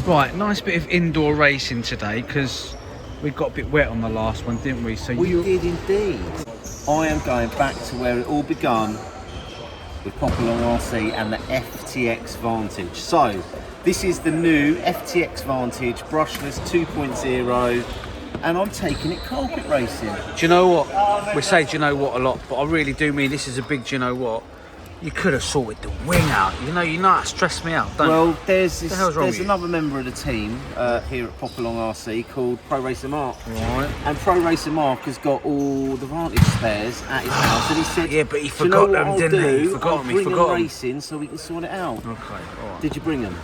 Right, nice bit of indoor racing today because we got a bit wet on the last one, didn't we? So we did indeed. I am going back to where it all begun with Popalong RC and the FTX Vantage. So this is the new FTX Vantage brushless 2.0 and I'm taking it carpet racing. Do you know what? We say do you know what a lot, but I really do mean this is a big do you know what. You could have sorted the wing out. You know that stressed me out, don't you? Well, there's another member of the team here at Popalong RC called Pro Racer Mark. Right. And Pro Racer Mark has got all the Vantage spares at his house, and he said, "Yeah, but he forgot them, didn't he? He forgot them. Bring them racing so we can sort it out." Okay. All right. Did you bring them?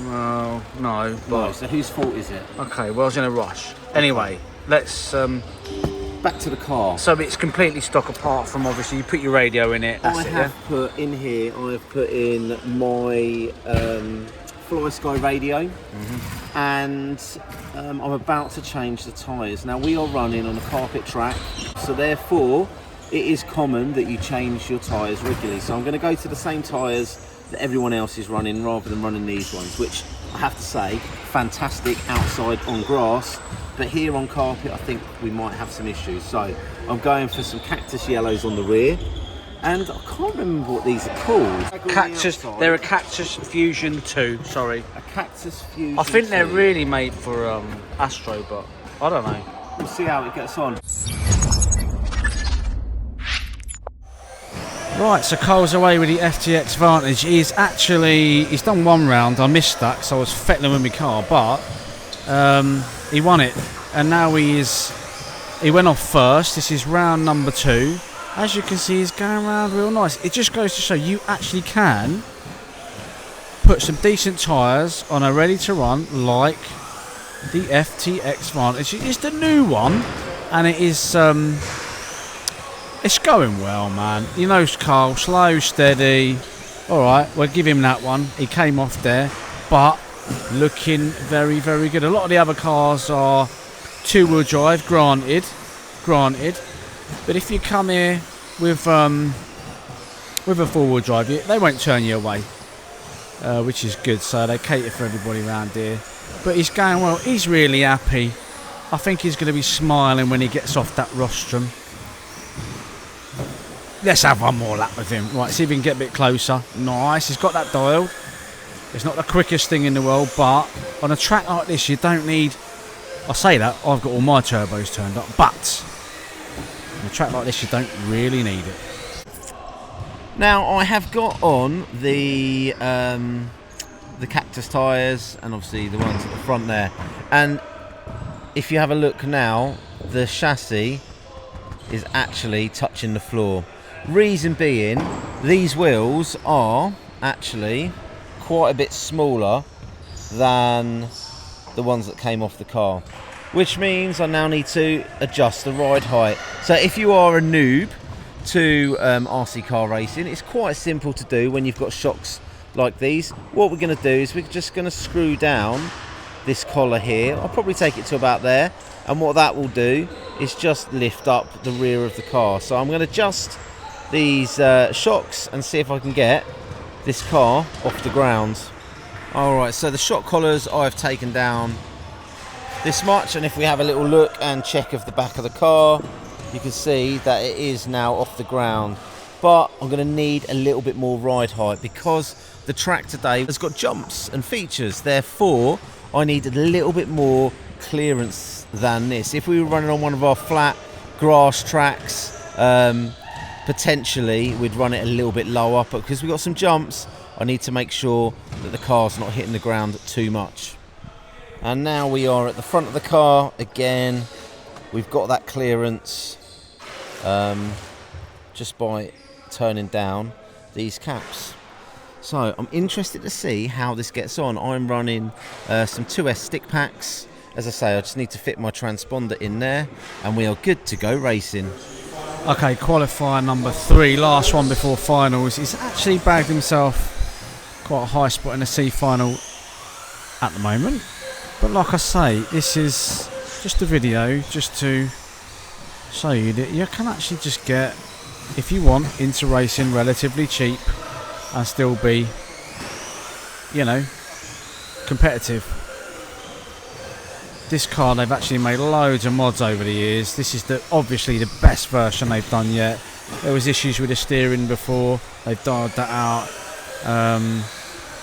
Well, no. But... Right. So whose fault is it? Okay. Well, I was in a rush. Anyway, let's. Back to the car. So it's completely stock apart from obviously you put your radio in it. I have put in my Fly Sky radio, and I'm about to change the tyres. Now we are running on a carpet track, so therefore it is common that you change your tyres regularly. So I'm going to go to the same tyres that everyone else is running rather than running these ones, which I have to say, fantastic outside on grass. But here on carpet, I think we might have some issues. So I'm going for some cactus yellows on the rear. And I can't remember what these are called. Cactus, they're a Cactus Fusion 2, sorry. A Cactus Fusion I think 2. they're really made for Astro, but I don't know. We'll see how it gets on. Right, so Cole's away with the FTX Vantage. He's done one round. I missed that because I was fettling with my car, but he won it, and now he went off first. This is round number 2. As you can see, he's going around real nice. It just goes to show you actually can put some decent tyres on a ready to run like the FTX Vantage. It's the new one, and it is it's going well, man. You know, Carl, slow, steady. All right, we'll give him that one. He came off there, but looking very, very good. A lot of the other cars are two-wheel drive, granted, but if you come here with a four-wheel drive, they won't turn you away, which is good. So they cater for everybody around here. But he's going well. He's really happy. I think he's going to be smiling when he gets off that rostrum. Let's have one more lap with him. Right, see if we can get a bit closer. Nice. He's got that dialed. It's not the quickest thing in the world, but on a track like this, you don't need... I say that, I've got all my turbos turned up, but on a track like this, you don't really need it. Now, I have got on the cactus tyres and obviously the ones at the front there. And if you have a look now, the chassis is actually touching the floor. Reason being, these wheels are actually quite a bit smaller than the ones that came off the car, which means I now need to adjust the ride height. So if you are a noob to RC car racing, it's quite simple to do when you've got shocks like these. What we're going to do is we're just going to screw down this collar here. I'll probably take it to about there, and what that will do is just lift up the rear of the car. So I'm going to adjust these shocks and see if I can get this car off the ground. Alright, so the shock collars I've taken down this much, and if we have a little look and check of the back of the car, you can see that it is now off the ground. But I'm going to need a little bit more ride height because the track today has got jumps and features. Therefore, I need a little bit more clearance than this. If we were running on one of our flat grass tracks, potentially we'd run it a little bit lower, but because we've got some jumps, I need to make sure that the car's not hitting the ground too much. And now we are at the front of the car again. We've got that clearance just by turning down these caps. So I'm interested to see how this gets on. I'm running some 2S stick packs. As I say, I just need to fit my transponder in there and we are good to go racing. Okay, qualifier number 3, last one before finals. He's actually bagged himself quite a high spot in the C final at the moment. But like I say, this is just a video just to show you that you can actually just get, if you want, into racing relatively cheap and still be, you know, competitive. This car, they've actually made loads of mods over the years. This is obviously the best version they've done yet. There was issues with the steering before. They've dialed that out.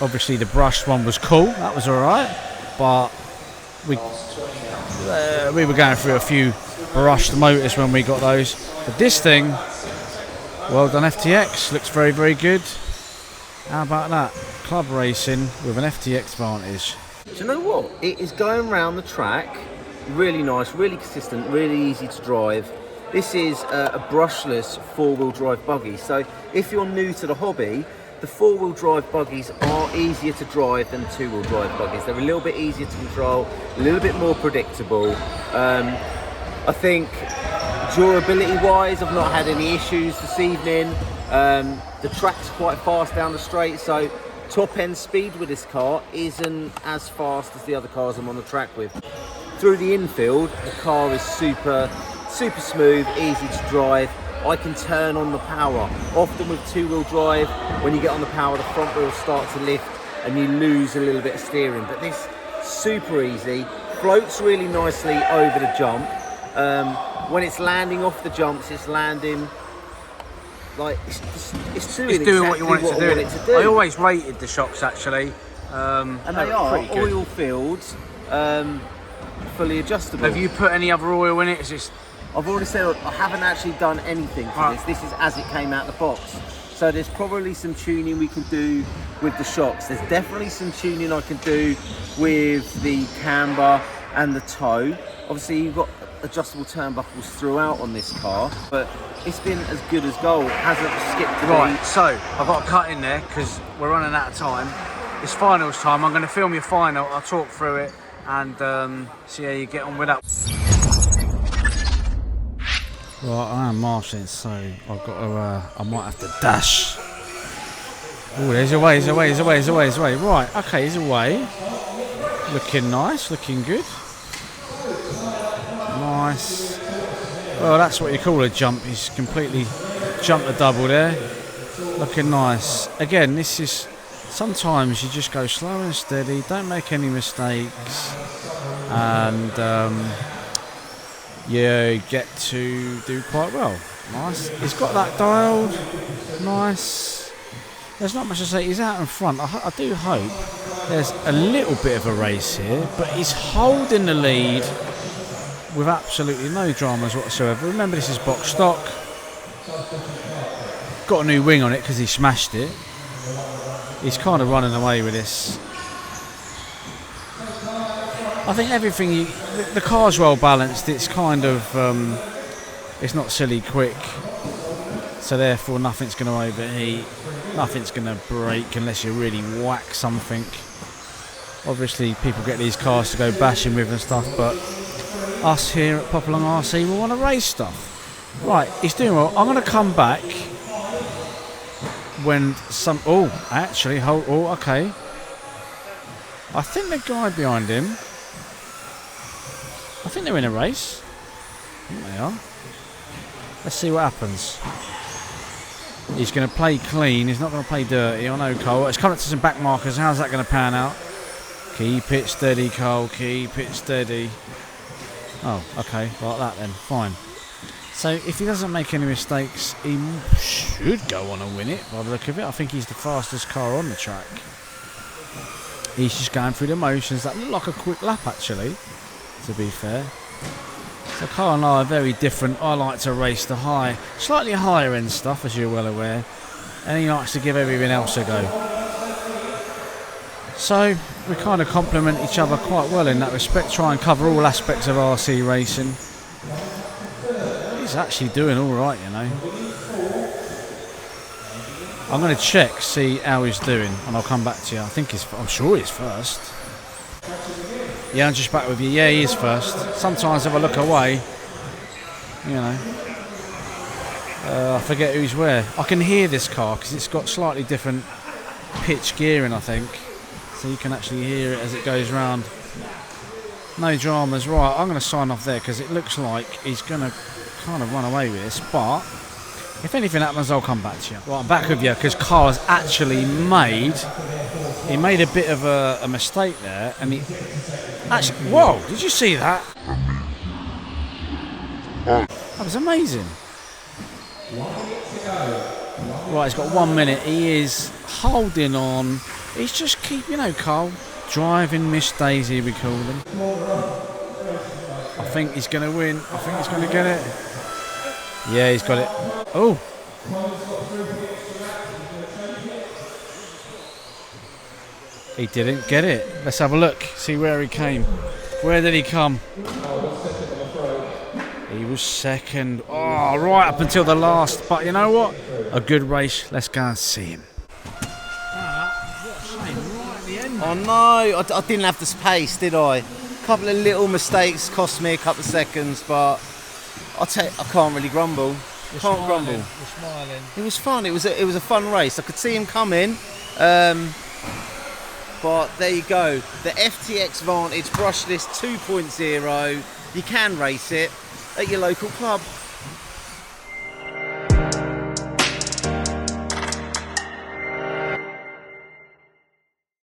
Obviously the brushed one was cool. That was alright. But we were going through a few brushed motors when we got those. But this thing, well done FTX. Looks very, very good. How about that? Club racing with an FTX Vantage. Do you know what? It is going around the track, really nice, really consistent, really easy to drive. This is a brushless four-wheel drive buggy. So if you're new to the hobby, the four-wheel drive buggies are easier to drive than two-wheel drive buggies. They're a little bit easier to control, a little bit more predictable. I think durability-wise, I've not had any issues this evening. The track's quite fast down the straight, so top end speed with this car isn't as fast as the other cars I'm on the track with. Through the infield, the car is super smooth, easy to drive. I can turn on the power. Often with two-wheel drive, when you get on the power, the front wheels start to lift and you lose a little bit of steering. But this, super easy, floats really nicely over the jump. When it's landing off the jumps, it's landing like it's doing exactly what you want it to do. I always rated the shocks actually, and they are oil filled, fully adjustable. Have you put any other oil in it? Is this? I've already said I haven't actually done anything for this. This is as it came out the box. So there's probably some tuning we can do with the shocks. There's definitely some tuning I can do with the camber and the toe. Obviously you've got adjustable turnbuckles throughout on this car, but it's been as good as gold. It hasn't skipped a beat. So I've got to cut in there because we're running out of time. It's finals time. I'm going to film your final. I'll talk through it and see how you get on with that. Right, I am marshalling, so I've got to. I might have to dash. Oh, there's away, there's away, there's away, there's away, there's away. Right, okay, he's away. Looking nice, looking good. Nice. Well, that's what you call a jump. He's completely jumped the double there. Looking nice. Again, this is sometimes you just go slow and steady. Don't make any mistakes, and you get to do quite well. Nice. He's got that dialed. Nice. There's not much to say. He's out in front. I do hope there's a little bit of a race here, but he's holding the lead with absolutely no dramas whatsoever. Remember, this is box stock. Got a new wing on it because he smashed it. He's kind of running away with this. I think everything, the car's well balanced. It's kind of, it's not silly quick. So therefore nothing's going to overheat. Nothing's going to break unless you really whack something. Obviously people get these cars to go bashing with and stuff, but us here at Popalong RC, we want to race stuff. Right, he's doing well. I'm going to come back when some... Oh, actually, okay. I think the guy behind him... I think they're in a race. I think they are. Let's see what happens. He's going to play clean. He's not going to play dirty. I know, Cole. It's coming up to some back markers. How's that going to pan out? Keep it steady, Cole. Keep it steady. Oh, okay. Like that then. Fine. So if he doesn't make any mistakes, he should go on and win it by the look of it. I think he's the fastest car on the track. He's just going through the motions. That looked like a quick lap, actually, to be fair. So Carl and I are very different. I like to race the slightly higher end stuff, as you're well aware, and he likes to give everything else a go. So we kind of complement each other quite well in that respect, try and cover all aspects of RC racing. He's actually doing all right, you know. I'm going to check, see how he's doing, and I'll come back to you. I'm sure he's first. Yeah, I'm just back with you. Yeah, he is first. Sometimes if I look away, you know, I forget who's where. I can hear this car because it's got slightly different pitch gearing, I think. So you can actually hear it as it goes round. No dramas. Right, I'm going to sign off there because it looks like he's going to kind of run away with this. But if anything happens, I'll come back to you. Right, I'm back with you because Carl's actually made he made a bit of a mistake there, and he actually. Whoa! Did you see that? That was amazing. Right, he's got 1 minute. He is holding on. He's just Cole, driving Miss Daisy, we call him. I think he's going to win. I think he's going to get it. Yeah, he's got it. Oh. He didn't get it. Let's have a look. See where he came. Where did he come? He was second. Oh, right up until the last. But you know what? A good race. Let's go and see him. Oh no, I didn't have the pace, did I? A couple of little mistakes cost me a couple of seconds, but I can't really grumble. Can't grumble. You're smiling. It was fun. It was a fun race. I could see him coming. But there you go. The FTX Vantage Brushless 2.0. You can race it at your local club.